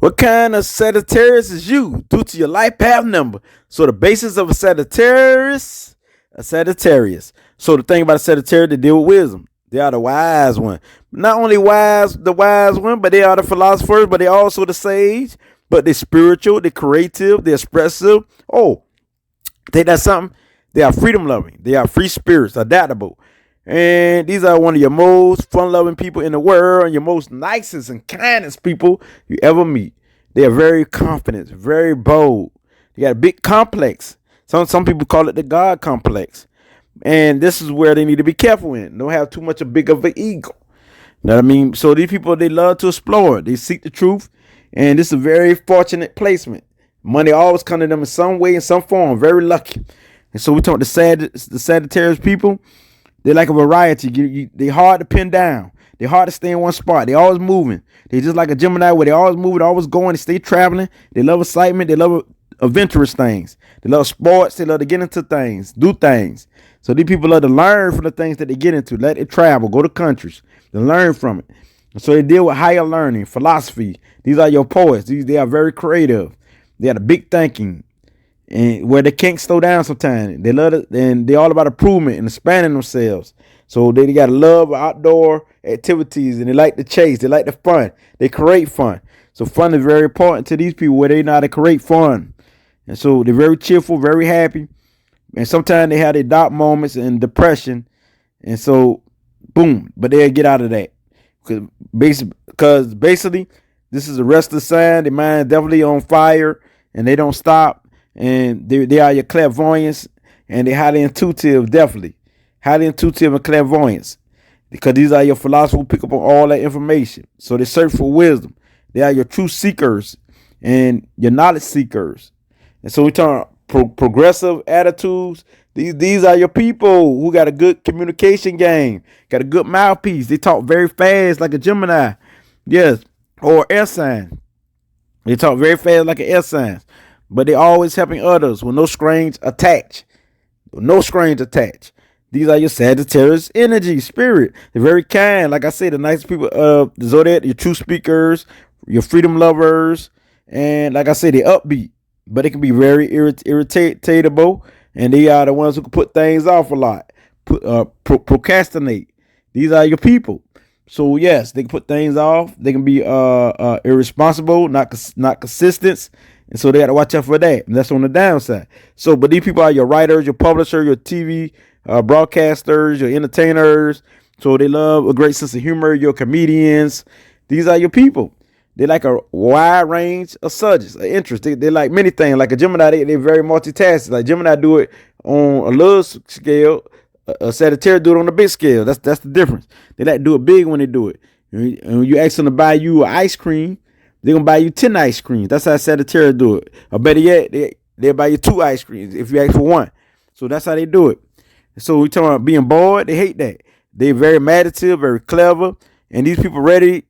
What kind of Sagittarius is you due to your life path number? So the basis of a Sagittarius. So the thing about a Sagittarius, they deal with wisdom. They are the wise one. Not only the wise one, but they are the philosophers, but they also the sage. But they're spiritual, they're creative, they're expressive. Oh, think that's something? They are freedom loving. They are free spirits, adaptable. And these are one of your most fun loving people in the world and your most nicest and kindest people you ever meet. They are very confident, very bold. They got a big complex. Some people call it the God complex. And this is where they need to be careful in. Don't have too much of big of an ego. You know what I mean? So these people, they love to explore. They seek the truth. And this is a very fortunate placement. Money always comes to them in some way, in some form. Very lucky. And so we talk the Sagittarius people. They like a variety. They hard to pin down. They hard to stay in one spot. They always moving. They just like a Gemini where they always moving, they always going. They stay traveling. They love excitement. They love adventurous things. They love sports. They love to get into things, do things. So these people love to learn from the things that they get into. Let it travel. Go to countries. To learn from it. And so they deal with higher learning, philosophy. These are your poets. They are very creative. They have a big thinking. And where they can't slow down sometimes. They love it, and they're all about improvement and expanding themselves. So they got a love of outdoor activities, and they like to chase. They like the fun. They create fun. So fun is very important to these people where they know how to create fun. And so they're very cheerful, very happy. And sometimes they have their dark moments and depression. And so, boom, but they'll get out of that. Because basically, this is a restless sign. Their mind definitely on fire, and they don't stop. And they are your clairvoyance, and they're highly intuitive, definitely. Highly intuitive and clairvoyance. Because these are your philosophers who pick up on all that information. So they search for wisdom. They are your true seekers and your knowledge seekers. And so we turn progressive attitudes. These are your people who got a good communication game, got a good mouthpiece. They talk very fast like a Gemini. Yes. Or air sign. They talk very fast like an air sign. But they always helping others with no strings attached. No strings attached. These are your Sagittarius energy, spirit. They're very kind. Like I said, the nicest people of the zodiac, your true speakers, your freedom lovers. And like I said, they're upbeat. But they can be very irritatable. And they are the ones who can put things off a lot. Procrastinate. These are your people. So yes, they can put things off. They can be irresponsible, not consistent. And so they got to watch out for that. And that's on the downside. So, but these people are your writers, your publisher, your TV broadcasters, your entertainers. So they love a great sense of humor, your comedians. These are your people. They like a wide range of subjects, of interest. They like many things. Like a Gemini, they're very multitasking. Like Gemini do it on a little scale. A Sagittarius do it on a big scale. That's the difference. They like to do it big when they do it. And when you ask them to buy you an ice cream, they're going to buy you 10 ice creams. That's how Sagittarius do it. Or better yet, they'll buy you 2 ice creams if you ask for 1. So that's how they do it. So we talking about being bored. They hate that. They're very imaginative, very clever. And these people ready.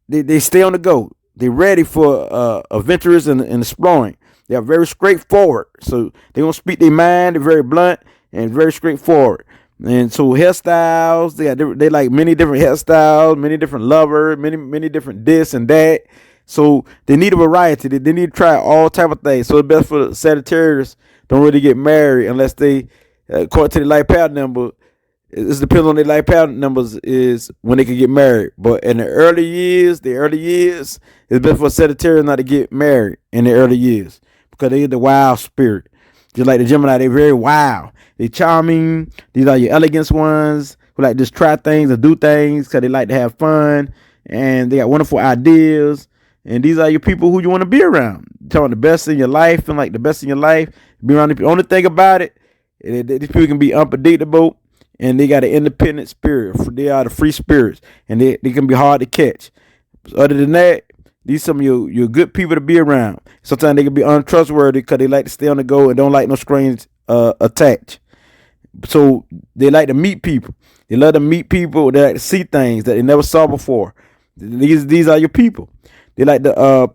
They stay on the go. They're ready for adventures and exploring. They are very straightforward. So they're going to speak their mind. They're very blunt and very straightforward. And so hairstyles, they like many different hairstyles, many different lovers, many different this and that. So they need a variety. They need to try all type of things. So it's best for the Sagittarius don't really get married unless they, according to the life path number, it depends on their life path numbers is when they can get married. But in the early years, it's best for a Sagittarius not to get married in the early years because they're the wild spirit. Just like the Gemini, they're very wild. They're charming. These are your elegant ones who like just try things and do things because they like to have fun. And they got wonderful ideas. And these are your people who you want to be around. You're talking the best in your life and like the best in your life. Be around the people. Only thing about it, these people can be unpredictable. And they got an independent spirit. They are the free spirits. And they can be hard to catch. Other than that, these some of your good people to be around. Sometimes they can be untrustworthy because they like to stay on the go and don't like no strings attached. So they like to meet people. They love to meet people. They like to see things that they never saw before. These are your people. They like to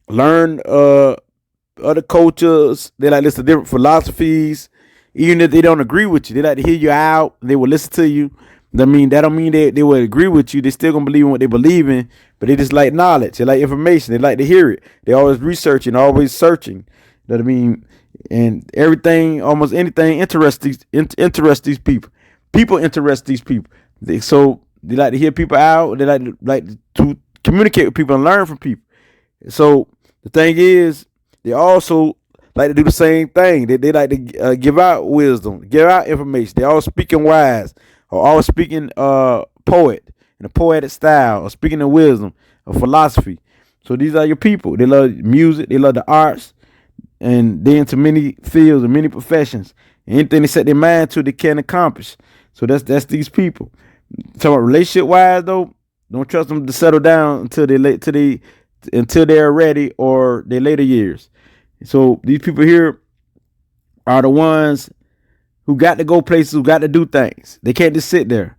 learn other cultures. They like to listen to different philosophies. Even if they don't agree with you, they like to hear you out. They will listen to you. I mean, that don't mean they would agree with you. They still gonna believe in what they believe in, but they just like knowledge. They like information. They like to hear it. They always researching, always searching. You know what I mean? And everything, almost anything interests these people. People interest these people. So they like to hear people out. They like to communicate with people and learn from people. So the thing is, they also like to do the same thing. They like to give out wisdom, give out information. They all speaking wise, or all speaking poet in a poetic style, or speaking of wisdom, or philosophy. So these are your people. They love music. They love the arts, and they into many fields and many professions. Anything they set their mind to, they can accomplish. So that's these people. Talking about relationship wise though, don't trust them to settle down until they're ready or their later years. So these people here are the ones who got to go places, who got to do things. They can't just sit there.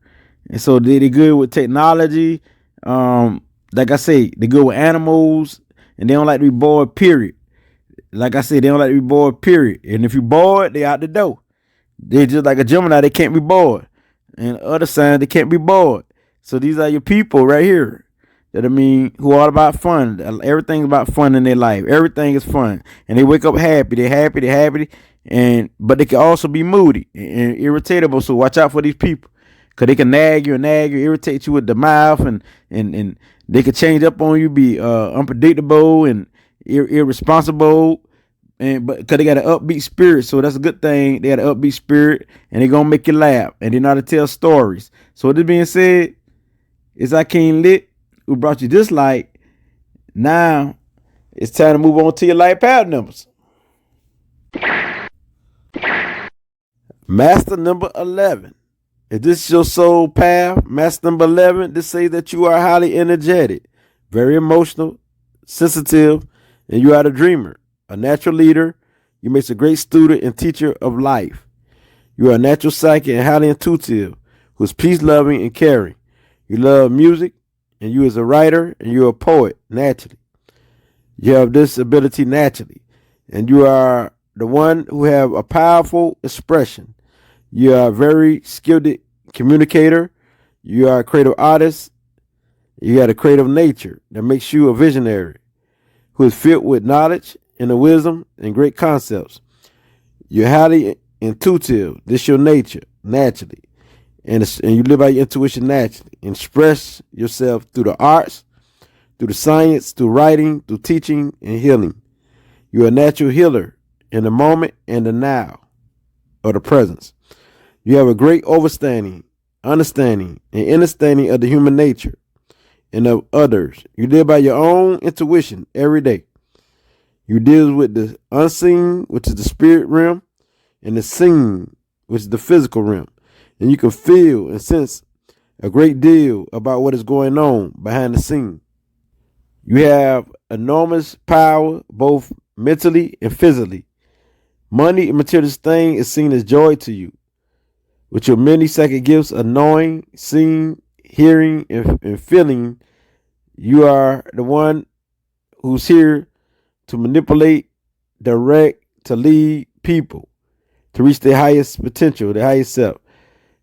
And so they're good with technology. Like I say, they're good with animals, and they don't like to be bored, period. Like I said, they don't like to be bored, period. And if you're bored, they out the door. They're just like a Gemini, they can't be bored. And other signs, they can't be bored. So these are your people right here. That I mean, who are all about fun. Everything's about fun in their life. Everything is fun. And they wake up happy. They're happy. But they can also be moody and irritable. So watch out for these people. Cause they can nag you, irritate you with the mouth, and they can change up on you, be unpredictable and irresponsible. But because they got an upbeat spirit, so that's a good thing. They got an upbeat spirit, and they're gonna make you laugh, and they know how to tell stories. So with this being said, it's I King Lit who brought you this light. Now it's time to move on to your light path numbers. Master number 11. If this is your soul path, master number 11, this says that you are highly energetic, very emotional, sensitive, and you are the dreamer, a natural leader. You make a great student and teacher of life. You are a natural psychic and highly intuitive, who's peace-loving and caring. You love music, and you as a writer, and you're a poet naturally. You have this ability naturally, and you are the one who have a powerful expression. You are a very skilled communicator. You are a creative artist. You got a creative nature that makes you a visionary who is filled with knowledge and the wisdom and great concepts. You're highly intuitive. This is your nature naturally. And you live by your intuition naturally. And express yourself through the arts, through the science, through writing, through teaching and healing. You're a natural healer in the moment and the now, or the presence. You have a great understanding, and understanding of the human nature and of others. You live by your own intuition every day. You deal with the unseen, which is the spirit realm, and the seen, which is the physical realm. And you can feel and sense a great deal about what is going on behind the scene. You have enormous power, both mentally and physically. Money and material thing is seen as joy to you. With your many psychic gifts of knowing, seeing, hearing, and feeling, you are the one who's here to manipulate, direct, to lead people to reach their highest potential, their highest self,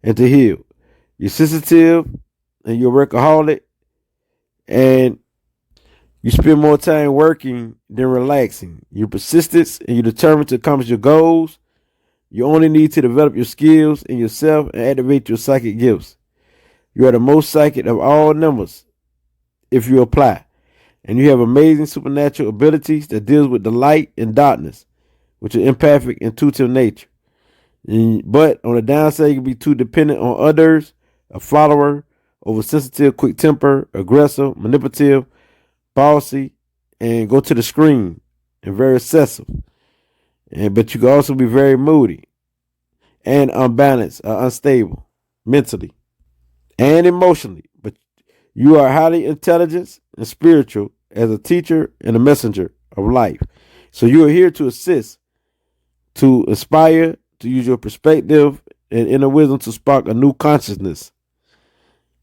and to heal. You're sensitive and you're a workaholic, and you spend more time working than relaxing. You're persistent and you're determined to accomplish your goals. You only need to develop your skills in yourself and activate your psychic gifts. You are the most psychic of all numbers if you apply. And you have amazing supernatural abilities that deals with the light and darkness, with your empathic, intuitive nature. But on the downside, you can be too dependent on others, a follower, oversensitive, quick temper, aggressive, manipulative, bossy, and go to the screen, and very excessive. But you can also be very moody and unbalanced, unstable mentally and emotionally. But you are highly intelligent and spiritual as a teacher and a messenger of life. So you are here to assist, to inspire, to use your perspective and inner wisdom to spark a new consciousness,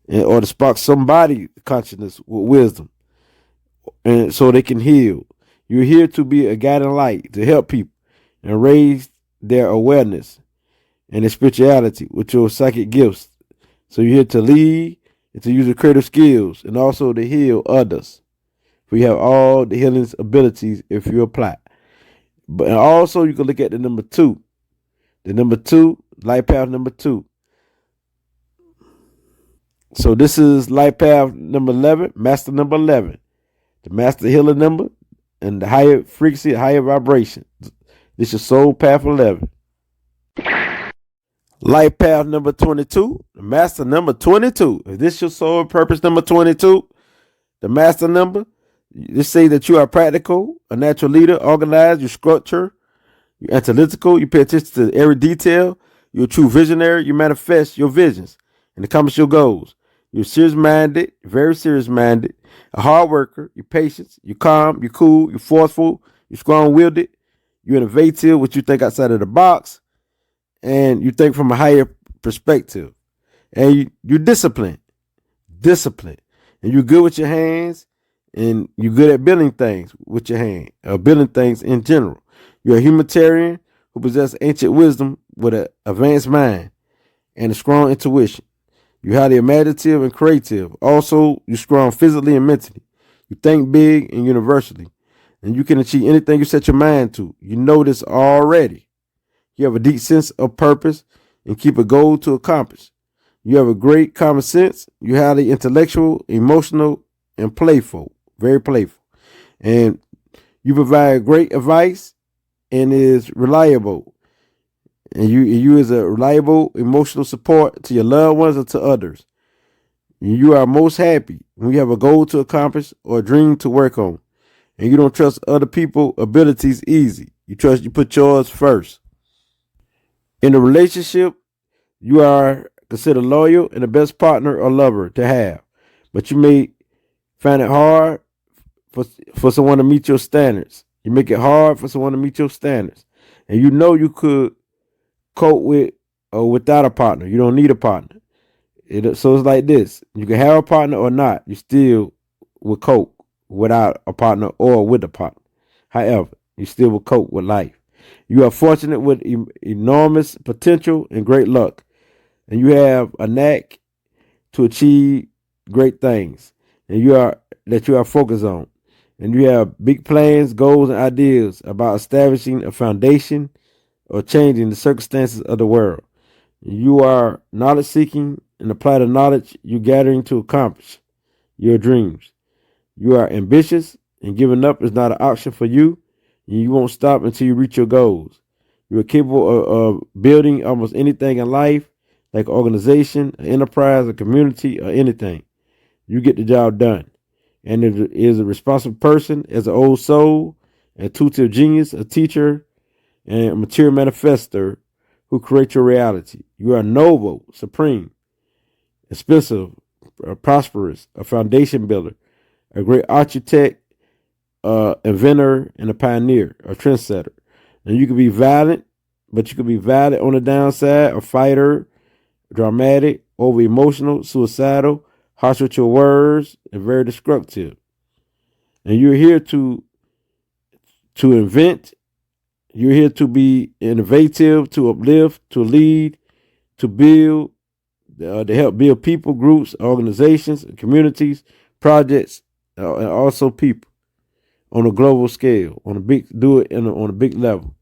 or to spark somebody's consciousness with wisdom, and so they can heal. You're here to be a guiding light to help people and raise their awareness and their spirituality with your psychic gifts. So you're here to lead and to use your creative skills and also to heal others. We have all the healing abilities if you apply. But and also you can look at the number 2. The number 2, life path number 2. So this is life path number 11, master number 11. The master healer number and the higher frequency, higher vibration. This is soul path 11. Life path number 22, the master number 22. If this is your soul purpose number 22, the master number, this say that you are practical, a natural leader, organized, you structure, you're analytical, you pay attention to every detail, you're a true visionary, you manifest your visions and accomplish your goals. You're serious-minded, very serious-minded, a hard worker, you're patient, you're calm, you're cool, you're forceful, you're strong-willed, you're innovative, what you think outside of the box, and you think from a higher perspective. And you're disciplined, and you're good with your hands, and you're good at building things with your hand, or building things in general. You're a humanitarian who possesses ancient wisdom with an advanced mind and a strong intuition. You're highly imaginative and creative. Also, you're strong physically and mentally. You think big and universally, and you can achieve anything you set your mind to. You know this already. You have a deep sense of purpose and keep a goal to accomplish. You have a great common sense. You're highly intellectual, emotional, and playful, very playful. And you provide great advice and is reliable. And you is a reliable emotional support to your loved ones and to others. You are most happy when you have a goal to accomplish or a dream to work on. And you don't trust other people's abilities easy. You put yours first. In a relationship, you are considered loyal and the best partner or lover to have. But you may find it hard for someone to meet your standards. You make it hard for someone to meet your standards. And you know you could cope with or without a partner. You don't need a partner. So it's like this. You can have a partner or not. You still will cope without a partner or with a partner. However, you still will cope with life. You are fortunate with enormous potential and great luck. And you have a knack to achieve great things. And you are focused on. And you have big plans, goals, and ideas about establishing a foundation or changing the circumstances of the world. You are knowledge seeking and apply the knowledge you're gathering to accomplish your dreams. You are ambitious and giving up is not an option for you. And you won't stop until you reach your goals. You are capable of building almost anything in life, like an organization, an enterprise, a community, or anything. You get the job done. And it is a responsible person as an old soul, a intuitive genius, a teacher, and a material manifester who creates your reality. You are noble, supreme, expensive, prosperous, a foundation builder, a great architect, inventor, and a pioneer, a trendsetter. And you can be violent, but you can be violent on the downside, a fighter, dramatic, over emotional, suicidal, harsh with your words, and very destructive. And you're here to invent. You're here to be innovative, to uplift, to lead, to build, to help build people, groups, organizations, communities, projects, and also people on a global scale, on a big level.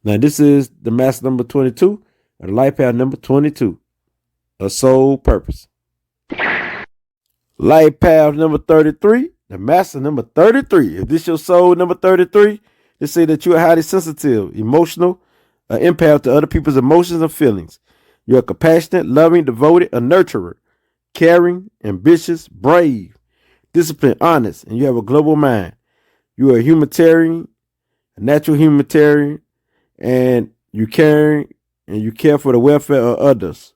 Now, this is the master number 22, and the life path number 22, a soul purpose. Life path number 33, the master number 33. If this your soul number 33, they say that you are highly sensitive, emotional, empath to other people's emotions and feelings. You are compassionate, loving, devoted, a nurturer, caring, ambitious, brave, disciplined, honest, and you have a global mind. You are a humanitarian, a natural humanitarian, and you caring and you care for the welfare of others.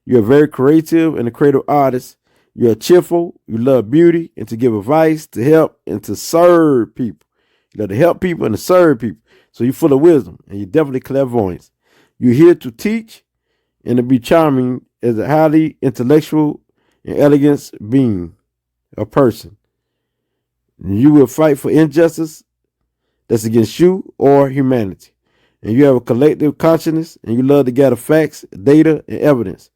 You are very creative and a creative artist. You are cheerful, you love beauty and to give advice, to help and to serve people. You love to help people and to serve people. So you're full of wisdom and you're definitely clairvoyant. You're here to teach and to be charming as a highly intellectual and elegant being, a person. And you will fight for injustice that's against you or humanity. And you have a collective consciousness and you love to gather facts, data, and evidence.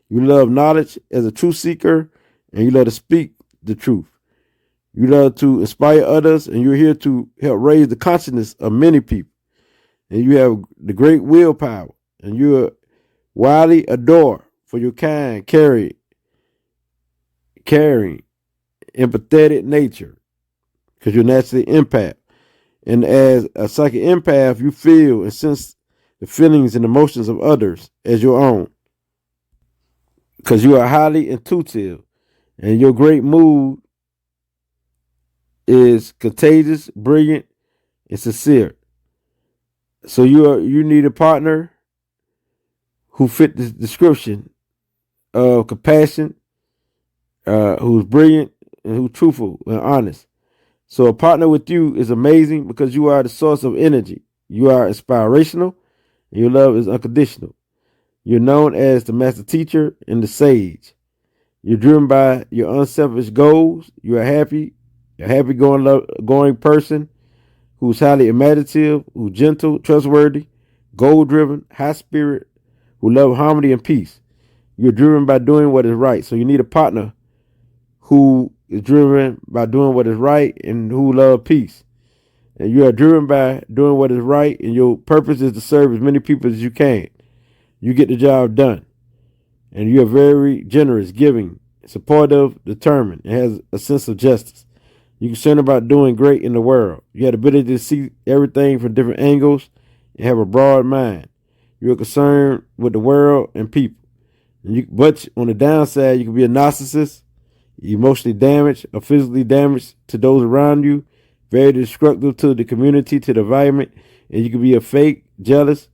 You love knowledge as a truth seeker, and you love to speak the truth. You love to inspire others, and you're here to help raise the consciousness of many people. And you have the great willpower, and you're widely adored for your kind, caring, empathetic nature, because you're naturally empath. And as a psychic empath, you feel and sense the feelings and emotions of others as your own, because you are highly intuitive, and your great mood is contagious, brilliant, and sincere. So you need a partner who fit the description of compassion, who's brilliant and who's truthful and honest. So a partner with you is amazing because you are the source of energy. You are inspirational, and your love is unconditional. You're known as the master teacher and the sage. You're driven by your unselfish goals. You're a happy-going person who's highly imaginative, who's gentle, trustworthy, goal-driven, high-spirit, who love harmony and peace. You're driven by doing what is right. So you need a partner who is driven by doing what is right and who love peace. And you are driven by doing what is right, and your purpose is to serve as many people as you can. You get the job done. And you are very generous, giving, supportive, determined, and has a sense of justice. You're concerned about doing great in the world. You have the ability to see everything from different angles and have a broad mind. You're concerned with the world and people. But on the downside, you can be a narcissist, emotionally damaged or physically damaged to those around you, very destructive to the community, to the environment, and you can be a fake, jealous,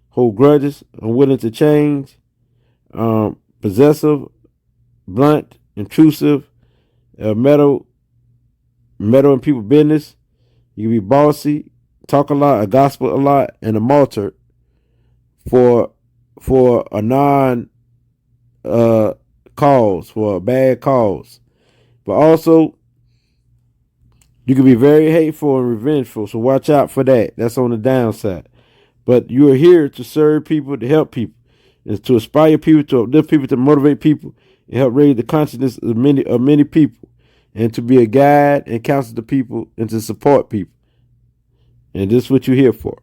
hold grudges, unwilling to change, possessive, blunt, intrusive, meddle in people's business. You can be bossy, talk a lot, a gospel a lot, and a martyr for a non cause, for a bad cause. But also, you can be very hateful and revengeful, so watch out for that. That's on the downside. But you are here to serve people, to help people, and to inspire people, to uplift people, to motivate people, and help raise the consciousness of many people, and to be a guide and counsel to people, and to support people. And this is what you're here for.